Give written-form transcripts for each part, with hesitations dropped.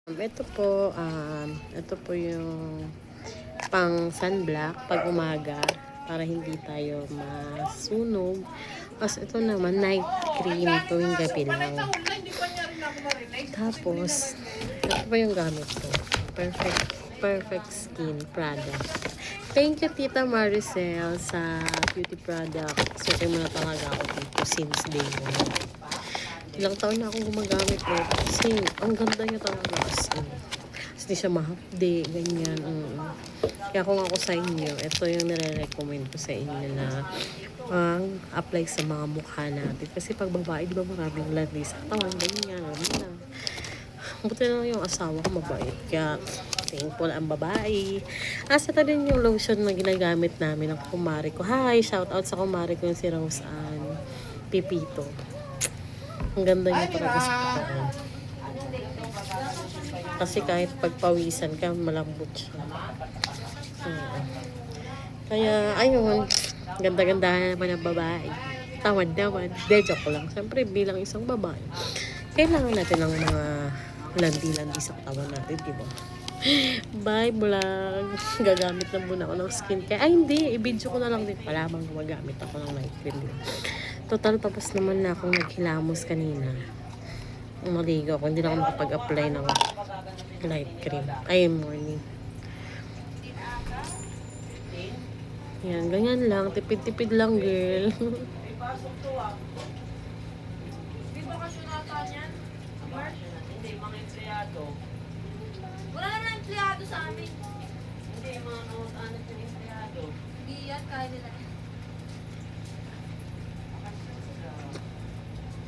Ito po yung pang sunblock pag umaga para hindi tayo masunog. Tapos ito naman night cream tuwing gabi lang. Tapos ito po yung gamit ko. Perfect Skin product. Thank you Tita Maricel sa beauty product. Swerte mo na talaga ako dito since day 1. Ilang taon na akong gumagamit nito kasi ang ganda niya talaga kasi hindi siya mahapdi, ganyan. Kaya kung ako sa inyo, ito yung nire-recommend ko sa inyo na apply sa mga mukha natin. Kasi pag babae, di ba maraming landi sa katawan, ganyan, na. Buti na yung asawa ko mabait. Kaya thankful ang babae. Asa ito din yung lotion na ginagamit namin ng kumari ko. Hi! Shout out sa kumari ko yung si Rose Ann Pipito. Ang ganda niya talaga sa katawan. Kasi kahit pagpawisan ka, malambot siya. Kaya, ayun. Ganda-ganda naman ang babae. Tawad naman. Joke lang. Siyempre, bilang isang babae, kailangan natin ng mga landi-landi sa katawan natin, diba? Bye, vlog. Gagamit na muna ako ng skincare. Ay, hindi. I-video ko na lang din pala bang gumagamit ako ng night cream. Total, tapos naman na akong naghilamos kanina. Maligo ako. Hindi na ako makapag-apply ng night cream. Ay, morning. Yan, ganyan lang. Tipid-tipid lang, girl. Hindi, mga empleyado. Wala naman empleyado sa amin. Hindi, mga anak ng empleyado. Hindi yan, kaya nila.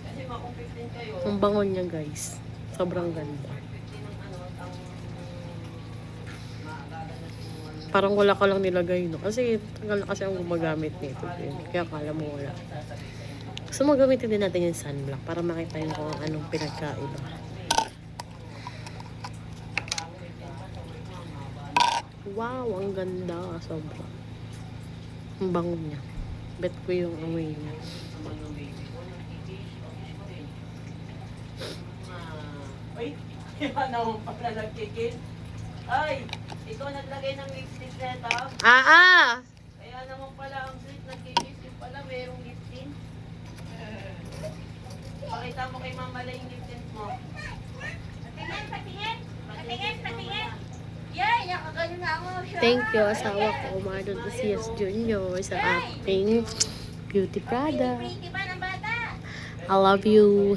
Kasi makumpit din kayo. Ang bango niya, guys. Sobrang ganda. Parang wala ka lang nilagay, no? Kasi tagal na kasi ang gumagamit nito. Kaya kala mo wala. So, magamitin din natin yung sunblock para makita nyo kung anong pinagkaiba. Wow, ang ganda. Sobra. Ang bango niya. Bet ko yung amoy niya. Wait, yan naman pala nagkikil. Ay, ikaw naglagay ng lipstick nito? Kaya naman pala ang sweet nagkikis. Yung pala merong lipstick. Pakita mo kay Mama la yung lipstick mo. Patingin. Yay, nakagano na ako. Thank you, asawa ko, Marlon Ucias Jr. sa ating beauty product. Pretty ba ng bata? I love you.